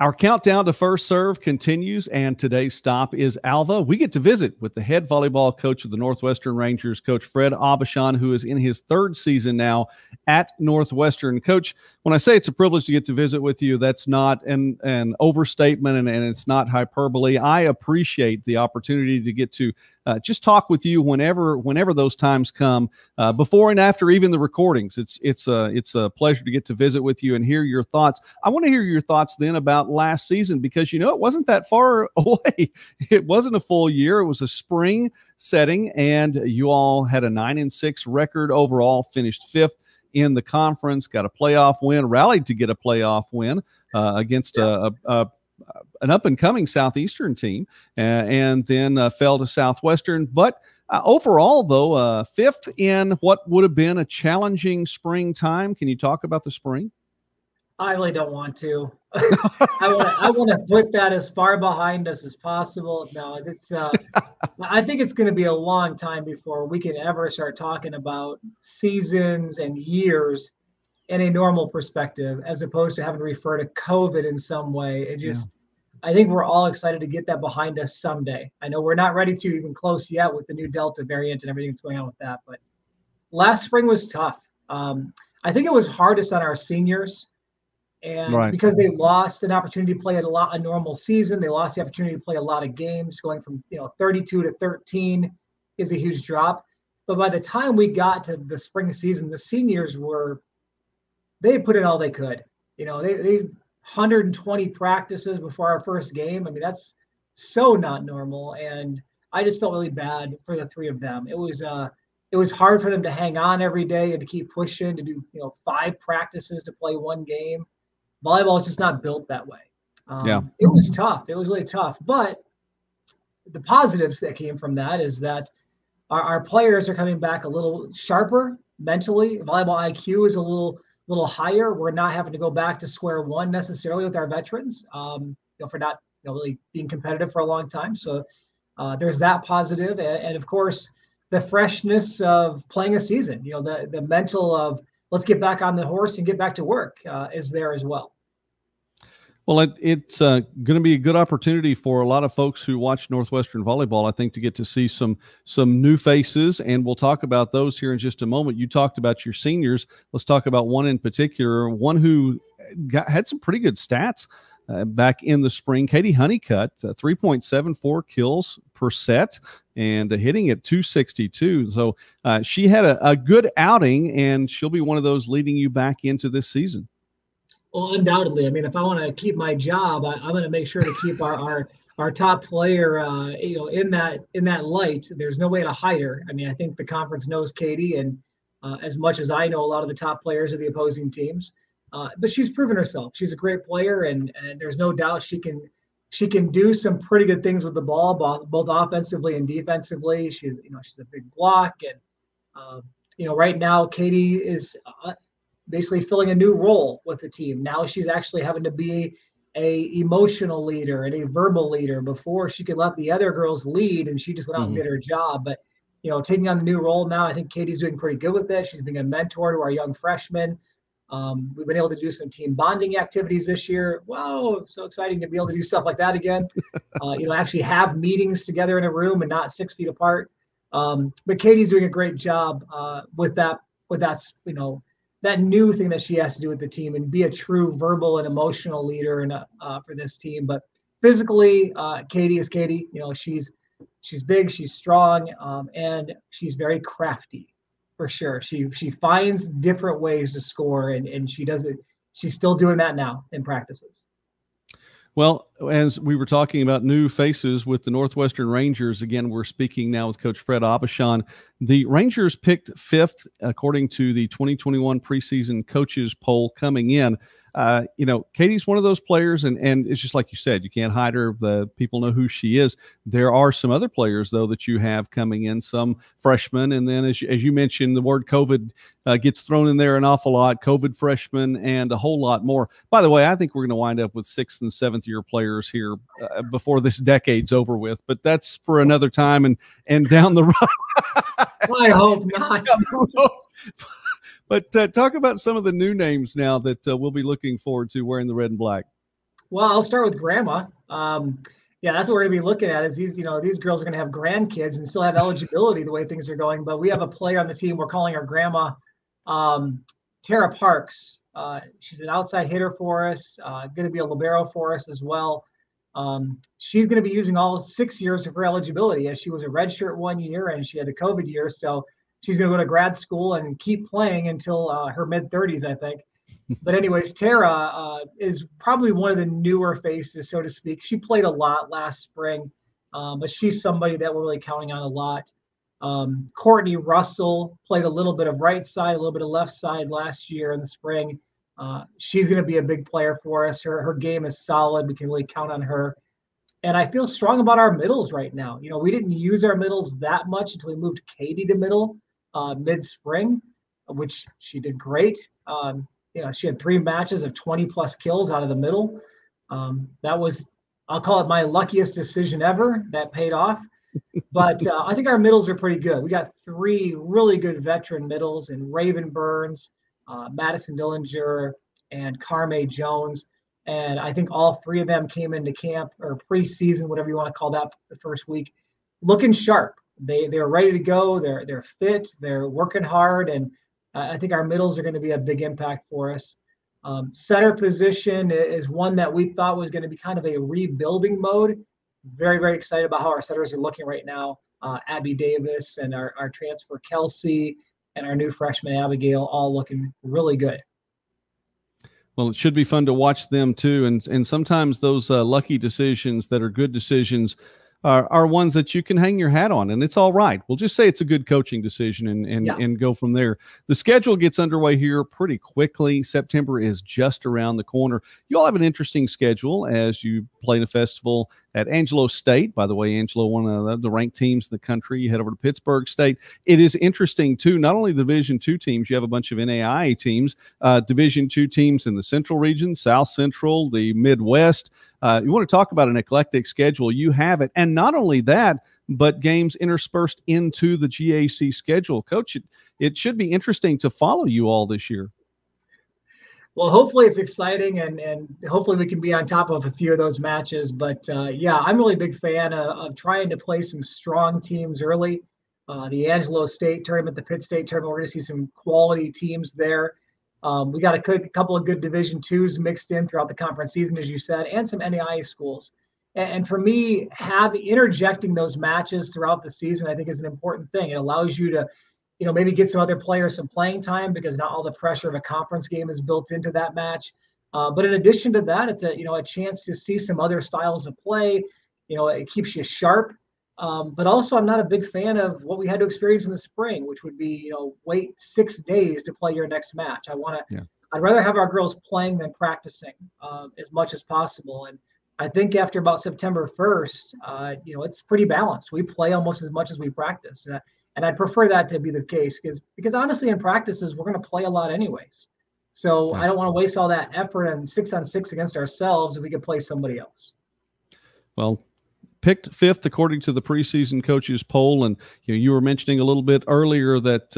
Our countdown to first serve continues, and today's stop is Alva. We get to visit with the head volleyball coach of the Northwestern Rangers, Coach Fred Aubuchon, who is in his third season now at Northwestern. Coach, when I say it's a privilege to get to visit with you, that's not an overstatement, and it's not hyperbole. I appreciate the opportunity to get to just talk with you whenever those times come, before and after even the recordings. It's a pleasure to get to visit with you and hear your thoughts. I want to hear your thoughts then about last season, because it wasn't that far away. It wasn't a full year. It was a spring setting, and you all had a 9-6 record overall, finished fifth in the conference, got a playoff win, rallied to get a playoff win against an up-and-coming Southeastern team, and then fell to Southwestern. But overall, though, fifth in what would have been a challenging spring time. Can you talk about the spring? I really don't want to. I want to put that as far behind us as possible. No, it's. I think it's going to be a long time before we can ever start talking about seasons and years in a normal perspective, as opposed to having to refer to COVID in some way. It just, I think we're all excited to get that behind us someday. I know we're not ready to even close yet with the new Delta variant and everything that's going on with that, but last spring was tough. I think it was hardest on our seniors. And because they lost an opportunity to play a normal season, they lost the opportunity to play a lot of games. Going from 32 to 13 is a huge drop. But by the time we got to the spring season, the seniors they put in all they could. They 120 practices before our first game. I mean, that's so not normal. And I just felt really bad for the three of them. It was hard for them to hang on every day and to keep pushing, to do 5 practices to play one game. Volleyball is just not built that way. It was tough. It was really tough. But the positives that came from that is that our players are coming back a little sharper mentally. Volleyball IQ is a little higher. We're not having to go back to square one necessarily with our veterans, for not really being competitive for a long time. So there's that positive. And of course, the freshness of playing a season, the mental of let's get back on the horse and get back to work is there as well. Well, it's going to be a good opportunity for a lot of folks who watch Northwestern volleyball, I think, to get to see some new faces, and we'll talk about those here in just a moment. You talked about your seniors. Let's talk about one in particular, one who had some pretty good stats back in the spring. Katie Honeycutt, 3.74 kills per set and hitting at 262. So she had a good outing, and she'll be one of those leading you back into this season. Well, undoubtedly. I mean, if I want to keep my job, I'm going to make sure to keep our top player, in that light. There's no way to hide her. I mean, I think the conference knows Katie, and as much as I know a lot of the top players of the opposing teams, but she's proven herself. She's a great player, and there's no doubt she can do some pretty good things with the ball, both offensively and defensively. She's a big block, and right now Katie is basically filling a new role with the team. Now she's actually having to be a emotional leader and a verbal leader. Before, she could let the other girls lead and she just went out and did her job. But, taking on the new role now, I think Katie's doing pretty good with it. She's being a mentor to our young freshmen. We've been able to do some team bonding activities this year. Wow, so exciting to be able to do stuff like that again. Actually have meetings together in a room and not 6 feet apart. But Katie's doing a great job with that, that new thing that she has to do with the team and be a true verbal and emotional leader and for this team. But physically, Katie is Katie. She's big, she's strong, and she's very crafty for sure. She finds different ways to score, and she does it. She's still doing that now in practices. Well, as we were talking about new faces with the Northwestern Rangers, again, we're speaking now with Coach Fred Aubuchon. The Rangers picked 5th according to the 2021 preseason coaches poll coming in. Katie's one of those players, and it's just like you said, you can't hide her. The people know who she is. There are some other players, though, that you have coming in, some freshmen, and then as you mentioned, the word COVID gets thrown in there an awful lot, COVID freshmen, and a whole lot more. By the way, I think we're going to wind up with 6th and 7th year players here before this decade's over with, but that's for another time and down the road. I hope not. But talk about some of the new names now that we'll be looking forward to wearing the red and black. Well, I'll start with grandma. Yeah, that's what we're going to be looking at is these girls are going to have grandkids and still have eligibility the way things are going. But we have a player on the team. We're calling her grandma, Tara Parks. She's an outside hitter for us, going to be a libero for us as well. She's going to be using all 6 years of her eligibility, as she was a redshirt 1 year and she had the COVID year. So she's going to go to grad school and keep playing until her mid-30s, I think. But anyways, Tara is probably one of the newer faces, so to speak. She played a lot last spring, but she's somebody that we're really counting on a lot. Courtney Russell played a little bit of right side, a little bit of left side last year in the spring. She's going to be a big player for us. Her game is solid. We can really count on her. And I feel strong about our middles right now. We didn't use our middles that much until we moved Katie to middle mid-spring, which she did great. She had 3 matches of 20+ kills out of the middle. That was, I'll call it my luckiest decision ever. That paid off. But I think our middles are pretty good. We got 3 really good veteran middles in Raven Burns, Madison Dillinger, and Carme Jones. And I think all 3 of them came into camp or preseason, whatever you want to call that, the first week, looking sharp. They're ready to go. They're fit. They're working hard. And I think our middles are going to be a big impact for us. Center position is one that we thought was going to be kind of a rebuilding mode. Very, very excited about how our centers are looking right now. Abby Davis and our transfer Kelsey and our new freshman Abigail all looking really good. Well, it should be fun to watch them too. And sometimes those lucky decisions that are good decisions are ones that you can hang your hat on, and it's all right. We'll just say it's a good coaching decision and go from there. The schedule gets underway here pretty quickly. September is just around the corner. You all have an interesting schedule as you play the festival at Angelo State. By the way, Angelo, one of the ranked teams in the country. You head over to Pittsburgh State. It is interesting, too, not only the Division II teams, you have a bunch of NAIA teams, Division II teams in the Central region, South Central, the Midwest. You want to talk about an eclectic schedule, you have it. And not only that, but games interspersed into the GAC schedule. Coach, it should be interesting to follow you all this year. Well, hopefully it's exciting, and hopefully we can be on top of a few of those matches. But, yeah, I'm really a big fan of trying to play some strong teams early. The Angelo State tournament, the Pitt State tournament, we're going to see some quality teams there. We got a couple of good Division IIs mixed in throughout the conference season, as you said, and some NAIA schools. And for me, interjecting those matches throughout the season, I think is an important thing. It allows you to, maybe get some other players some playing time because not all the pressure of a conference game is built into that match. But in addition to that, it's a chance to see some other styles of play. It keeps you sharp. But also, I'm not a big fan of what we had to experience in the spring, which would be, wait 6 days to play your next match. I'd rather have our girls playing than practicing as much as possible. And I think after about September 1st, it's pretty balanced. We play almost as much as we practice. And I'd prefer that to be the case because honestly, in practices, we're going to play a lot anyways. So I don't want to waste all that effort and 6-on-6 against ourselves if we could play somebody else. Well, picked 5th according to the preseason coaches poll, and you were mentioning a little bit earlier that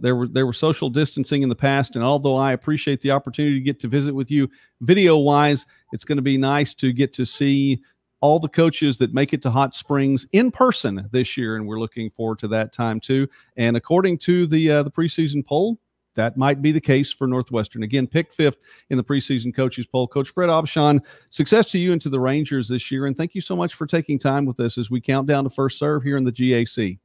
there were social distancing in the past, and although I appreciate the opportunity to get to visit with you video wise, it's going to be nice to get to see all the coaches that make it to Hot Springs in person this year, and we're looking forward to that time too. And according to the preseason poll, that might be the case for Northwestern. Again, picked 5th in the preseason coaches poll. Coach Fred Aubuchon, success to you and to the Rangers this year, and thank you so much for taking time with us as we count down to first serve here in the GAC.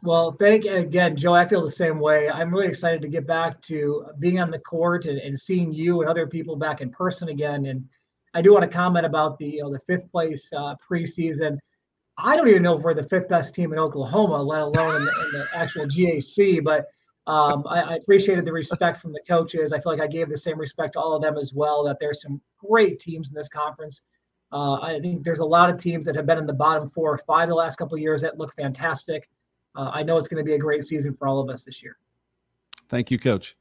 Well, thank you again, Joe. I feel the same way. I'm really excited to get back to being on the court and seeing you and other people back in person again. And I do want to comment about the 5th place preseason. I don't even know if we're the 5th best team in Oklahoma, let alone in the actual GAC, but I appreciated the respect from the coaches. I feel like I gave the same respect to all of them as well, that there's some great teams in this conference. I think there's a lot of teams that have been in the bottom 4 or 5 the last couple of years that look fantastic. I know it's going to be a great season for all of us this year. Thank you, Coach.